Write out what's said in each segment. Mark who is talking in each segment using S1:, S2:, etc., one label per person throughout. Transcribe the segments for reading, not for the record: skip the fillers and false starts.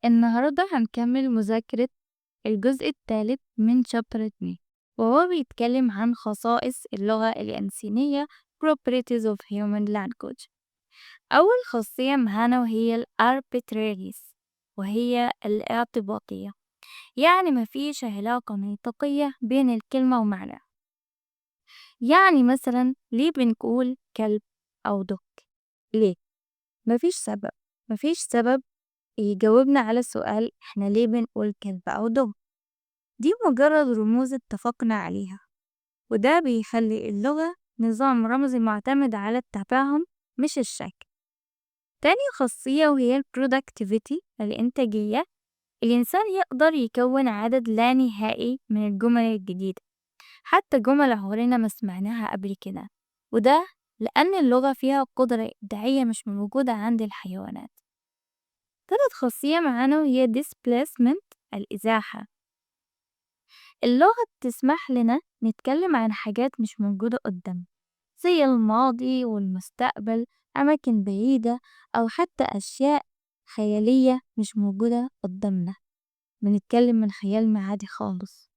S1: النهاردة هنكمل مذاكرة الجزء الثالث من chapter 2 وهو بيتكلم عن خصائص اللغة الإنسانية properties of human language. أول خاصية معانا وهي ال arbitrariness وهي الاعتباطية، يعني مفيش علاقة منطقية بين الكلمة ومعناها. يعني مثلا ليه بنقول كلب أو دك؟ ليه؟ مفيش سبب يجاوبنا على السؤال إحنا ليه بنقول كلب أو دب. دي مجرد رموز اتفقنا عليها، وده بيخلي اللغة نظام رمزي معتمد على التفاهم مش الشكل. تاني خاصية وهي productivity الإنتاجية. الإنسان يقدر يكون عدد لا نهائي من الجمل الجديدة، حتى جمل عمرنا ما سمعناها قبل كده، وده لأن اللغة فيها قدرة إبداعية مش موجودة عند الحيوانات. تالت خاصية معانا وهي displacement الإزاحة. اللغة بتسمح لنا نتكلم عن حاجات مش موجودة قدام، زي الماضي والمستقبل، أماكن بعيدة، أو حتى أشياء خيالية مش موجودة قدامنا، بنتكلم من خيالنا عادي خالص.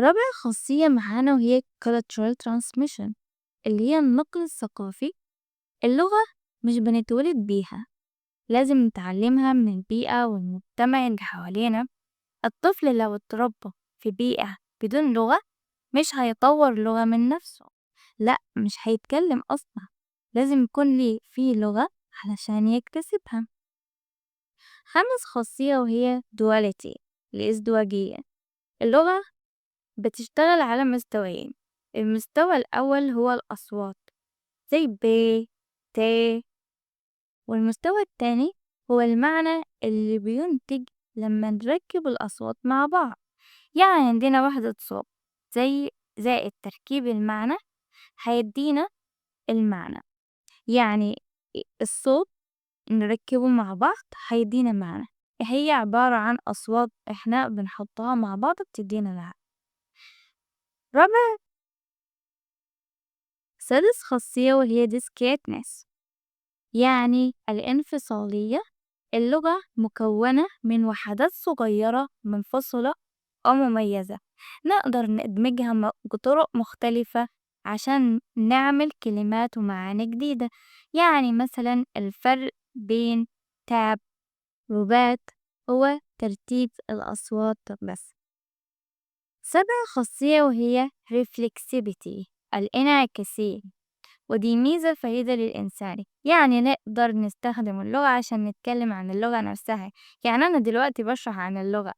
S1: رابع خاصية معانا وهي cultural transmission اللي هي النقل الثقافي. اللغة مش بنتولد بيها، لازم نتعلمها من البيئة والمجتمع اللي حوالينا. الطفل لو اتربى في بيئة بدون لغة مش هيطور لغة من نفسه، لأ مش هيتكلم أصلا، لازم يكون ليه فيه لغة علشان يكتسبها. خامس خاصية وهي duality الازدواجية. اللغة بتشتغل على مستويين، المستوى الأول هو الأصوات زي ب ت، والمستوى التاني هو المعنى اللي بينتج لما نركب الأصوات مع بعض. يعني عندنا وحدة صوت زي زائد تركيب المعنى هيدينا المعنى، يعني الصوت نركبه مع بعض هيدينا معنى. هي عبارة عن أصوات إحنا بنحطها مع بعض بتدينا معنى. رابع سادس خاصية وهي discreteness يعني الانفصالية. اللغة مكونة من وحدات صغيرة منفصلة أو مميزة، نقدر ندمجها بطرق مختلفة عشان نعمل كلمات ومعاني جديدة. يعني مثلا الفرق بين تاب وبات هو ترتيب الأصوات بس. سابع خاصية وهي reflexivity الانعكاسية، ودي ميزة فريدة للإنسان. يعني نقدر نستخدم اللغة عشان نتكلم عن اللغة نفسها. يعني أنا دلوقتي بشرح عن اللغة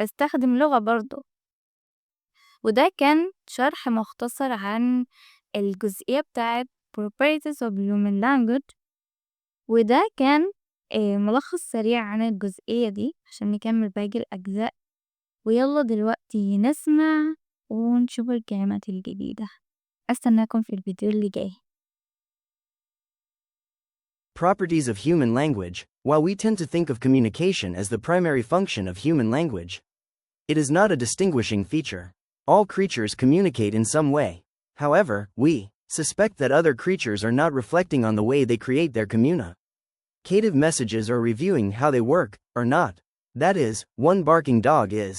S1: بستخدم لغة برضو. وده كان شرح مختصر عن الجزئية بتاعت properties of human language، وده كان ملخص سريع عن الجزئية دي عشان نكمل باقي الأجزاء. ويلا دلوقتي نسمع ونشوف الكلمات الجديدة. أستناكم في الفيديو اللي جاي.
S2: Properties of human language. While we tend to think of communication as the primary function of human language, it is not a distinguishing feature. All creatures communicate in some way. However, we suspect that other creatures are not reflecting on the way they create their communicative messages or reviewing how they work, or not. That is, one barking dog is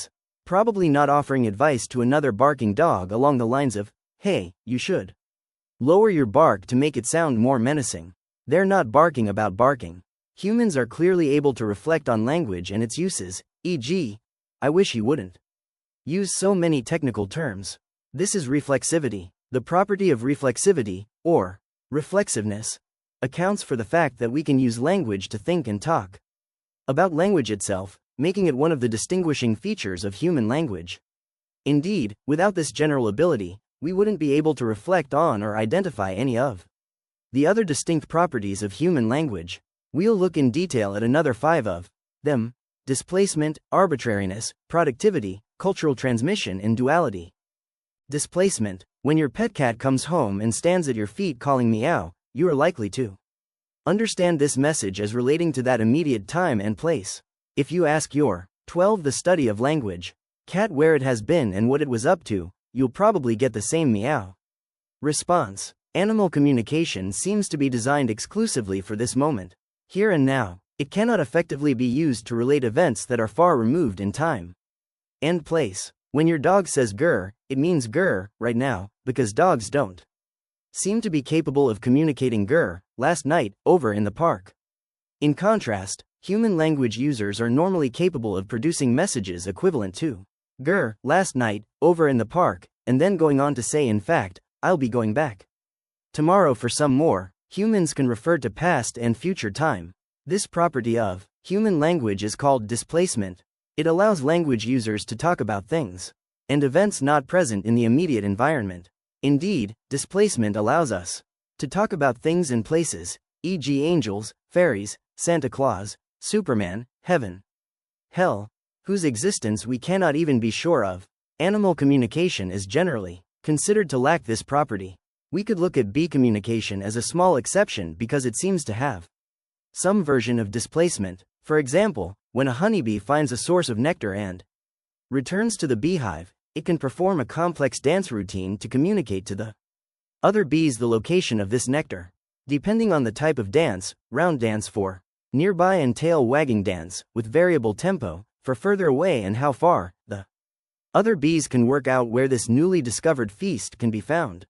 S2: probably not offering advice to another barking dog along the lines of, "Hey, you should lower your bark to make it sound more menacing." They're not barking about barking. Humans are clearly able to reflect on language and its uses, e.g., I wish he wouldn't use so many technical terms. This is reflexivity. The property of reflexivity, or reflexiveness, accounts for the fact that we can use language to think and talk about language itself, making it one of the distinguishing features of human language. Indeed, without this general ability, we wouldn't be able to reflect on or identify any of the other distinct properties of human language. We'll look in detail at another 5 of them: displacement, arbitrariness, productivity, cultural transmission, and duality. Displacement. When your pet cat comes home and stands at your feet calling meow, you are likely to understand this message as relating to that immediate time and place. If you ask your 12 the study of language cat where it has been and what it was up to, you'll probably get the same meow response. Animal communication seems to be designed exclusively for this moment, here and now. It cannot effectively be used to relate events that are far removed in time and place. When your dog says grr, it means grr, right now, because dogs don't seem to be capable of communicating grr, last night, over in the park. In contrast, human language users are normally capable of producing messages equivalent to grr, last night, over in the park, and then going on to say in fact, I'll be going back tomorrow for some more. Humans can refer to past and future time. This property of human language is called displacement. It allows language users to talk about things and events not present in the immediate environment. Indeed, displacement allows us to talk about things and places, e.g. angels, fairies, Santa Claus, Superman, heaven, hell, whose existence we cannot even be sure of. Animal communication is generally considered to lack this property. We could look at bee communication as a small exception because it seems to have some version of displacement. For example, when a honeybee finds a source of nectar and returns to the beehive, it can perform a complex dance routine to communicate to the other bees the location of this nectar. Depending on the type of dance, round dance for nearby and tail wagging dance, with variable tempo, for further away and how far, the other bees can work out where this newly discovered feast can be found.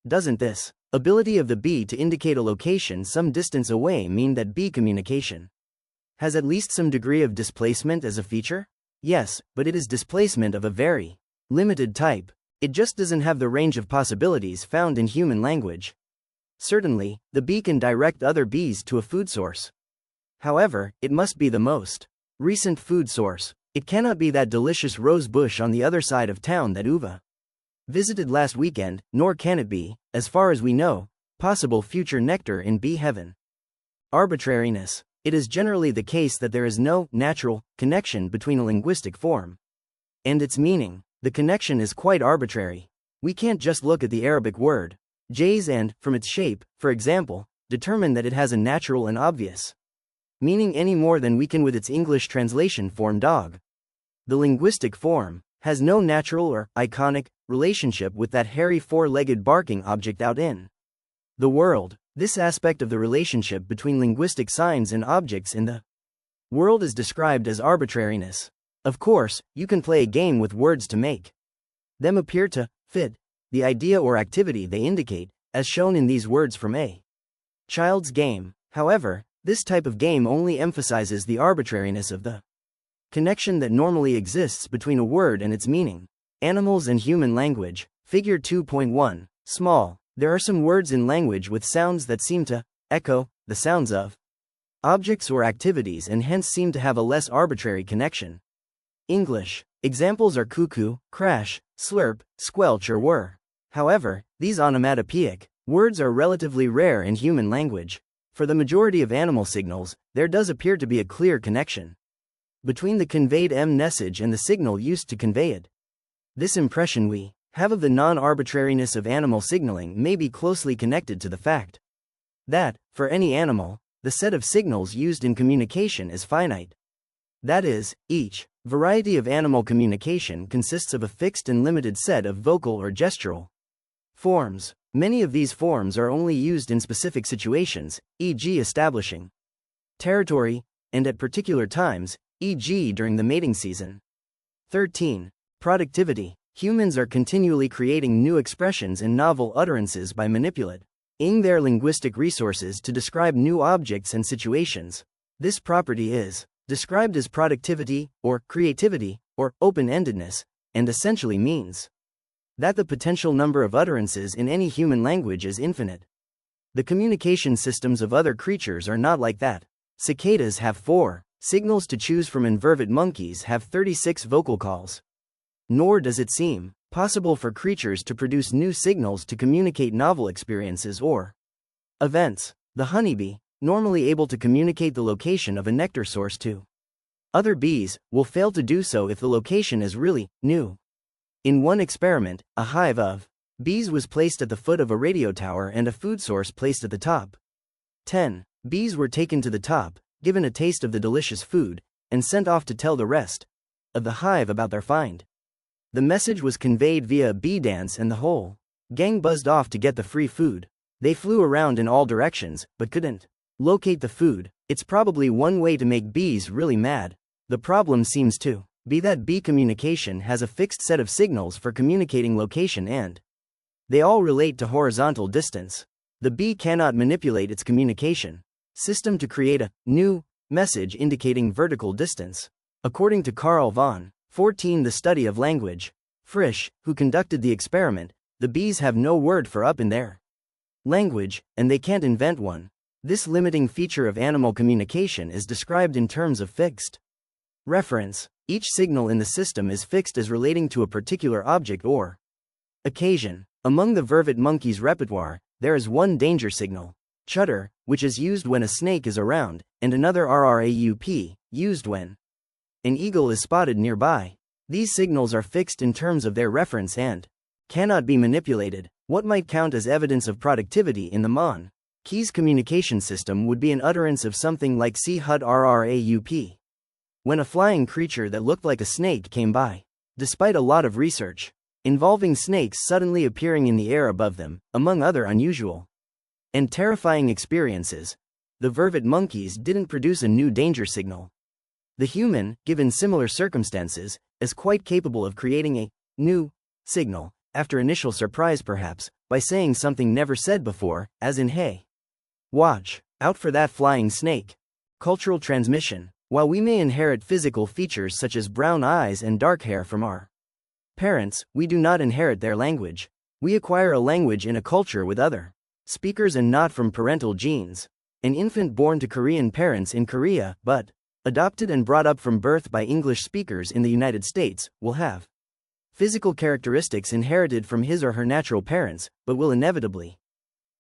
S2: Doesn't this ability of the bee to indicate a location some distance away mean that bee communication has at least some degree of displacement as a feature? Yes, but it is displacement of a very limited type. It just doesn't have the range of possibilities found in human language. Certainly, the bee can direct other bees to a food source. However, it must be the most recent food source. It cannot be that delicious rose bush on the other side of town that Uva visited last weekend, nor can it be, as far as we know, possible future nectar in bee heaven. Arbitrariness. It is generally the case that there is no natural connection between a linguistic form and its meaning. The connection is quite arbitrary. We can't just look at the Arabic word jays and, from its shape, for example, determine that it has a natural and obvious meaning any more than we can with its English translation form dog. The linguistic form has no natural or iconic relationship with that hairy four-legged barking object out in the world. This aspect of the relationship between linguistic signs and objects in the world is described as arbitrariness. Of course, you can play a game with words to make them appear to fit the idea or activity they indicate, as shown in these words from a child's game. However, this type of game only emphasizes the arbitrariness of the connection that normally exists between a word and its meaning. Animals and human language. Figure 2.1. Small. There are some words in language with sounds that seem to echo the sounds of objects or activities and hence seem to have a less arbitrary connection. English. Examples are cuckoo, crash, slurp, squelch or whir. However, these onomatopoeic words are relatively rare in human language. For the majority of animal signals, there does appear to be a clear connection between the conveyed message and the signal used to convey it. This impression we have of the non-arbitrariness of animal signaling may be closely connected to the fact that, for any animal, the set of signals used in communication is finite. That is, each variety of animal communication consists of a fixed and limited set of vocal or gestural forms. Many of these forms are only used in specific situations, e.g. establishing territory, and at particular times, e.g. during the mating season. 13. Productivity. Humans are continually creating new expressions and novel utterances by manipulating their linguistic resources to describe new objects and situations. This property is described as productivity, or creativity, or open-endedness, and essentially means that the potential number of utterances in any human language is infinite. The communication systems of other creatures are not like that. Cicadas have 4 signals to choose from and vervet monkeys have 36 vocal calls. Nor does it seem possible for creatures to produce new signals to communicate novel experiences or events. The honeybee, normally able to communicate the location of a nectar source to other bees, will fail to do so if the location is really new. In one experiment, a hive of bees was placed at the foot of a radio tower and a food source placed at the top. 10 bees were taken to the top, given a taste of the delicious food, and sent off to tell the rest of the hive about their find. The message was conveyed via a bee dance and the whole gang buzzed off to get the free food. They flew around in all directions, but couldn't locate the food. It's probably one way to make bees really mad. The problem seems to be that bee communication has a fixed set of signals for communicating location, and they all relate to horizontal distance. The bee cannot manipulate its communication system to create a new message indicating vertical distance. According to Carl von 14, the study of language, Frisch, who conducted the experiment, the bees have no word for up in their language, and they can't invent one. This limiting feature of animal communication is described in terms of fixed reference. Each signal in the system is fixed as relating to a particular object or occasion. Among the vervet monkey's repertoire, there is one danger signal, chutter, which is used when a snake is around, and another rraup, used when an eagle is spotted nearby. These signals are fixed in terms of their reference and cannot be manipulated. What might count as evidence of productivity in the monkey's communication system would be an utterance of something like "See hut rraup" when a flying creature that looked like a snake came by. Despite a lot of research involving snakes suddenly appearing in the air above them, among other unusual and terrifying experiences, the vervet monkeys didn't produce a new danger signal. The human, given similar circumstances, is quite capable of creating a new signal, after initial surprise perhaps, by saying something never said before, as in "Hey, watch out for that flying snake." Cultural transmission. While we may inherit physical features such as brown eyes and dark hair from our parents, we do not inherit their language. We acquire a language in a culture with other speakers and not from parental genes. An infant born to Korean parents in Korea, but adopted and brought up from birth by English speakers in the United States, will have physical characteristics inherited from his or her natural parents, but will inevitably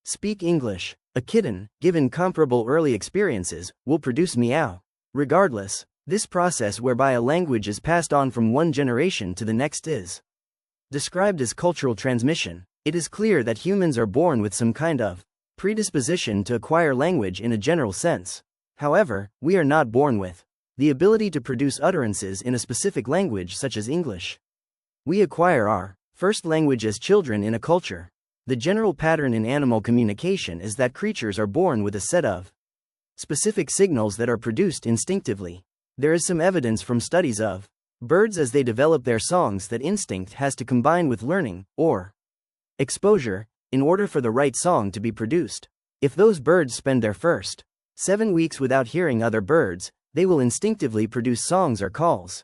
S2: speak English. A kitten, given comparable early experiences, will produce meow. Regardless, this process whereby a language is passed on from one generation to the next is described as cultural transmission. It is clear that humans are born with some kind of predisposition to acquire language in a general sense. However, we are not born with the ability to produce utterances in a specific language such as English. We acquire our first language as children in a culture. The general pattern in animal communication is that creatures are born with a set of specific signals that are produced instinctively. There is some evidence from studies of birds as they develop their songs that instinct has to combine with learning, or exposure, in order for the right song to be produced. If those birds spend their first 7 weeks without hearing other birds, they will instinctively produce songs or calls.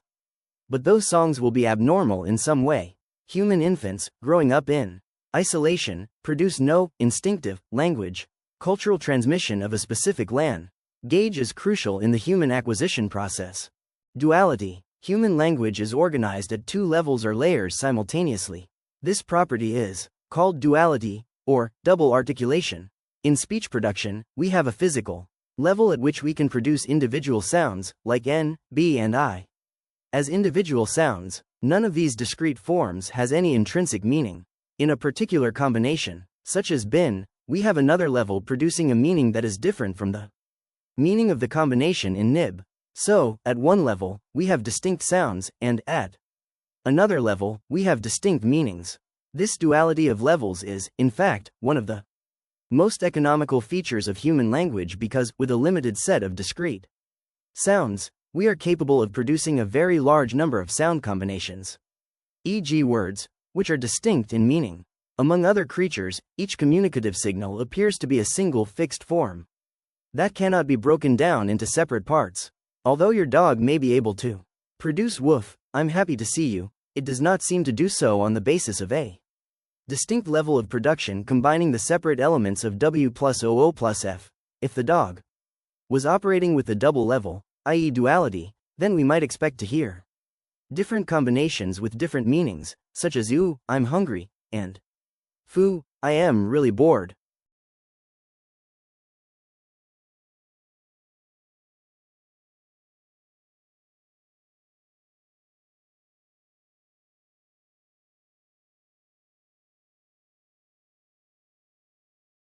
S2: But those songs will be abnormal in some way. Human infants, growing up in isolation, produce no instinctive language. Cultural transmission of a specific language is crucial in the human acquisition process. Duality. Human language is organized at 2 levels or layers simultaneously. This property is called duality, or double articulation. In speech production, we have a physical level at which we can produce individual sounds, like N, B and I. As individual sounds, none of these discrete forms has any intrinsic meaning. In a particular combination, such as bin, we have another level producing a meaning that is different from the meaning of the combination in nib. So, at one level, we have distinct sounds, and at another level, we have distinct meanings. This duality of levels is, in fact, one of the most economical features of human language because, with a limited set of discrete sounds, we are capable of producing a very large number of sound combinations, e.g. words, which are distinct in meaning. Among other creatures, each communicative signal appears to be a single fixed form that cannot be broken down into separate parts. Although your dog may be able to produce "woof, I'm happy to see you," it does not seem to do so on the basis of a distinct level of production combining the separate elements of W plus OO plus F. If the dog was operating with the double level, i.e. duality, then we might expect to hear different combinations with different meanings, such as "ooh, I'm hungry," and "foo, I am really bored."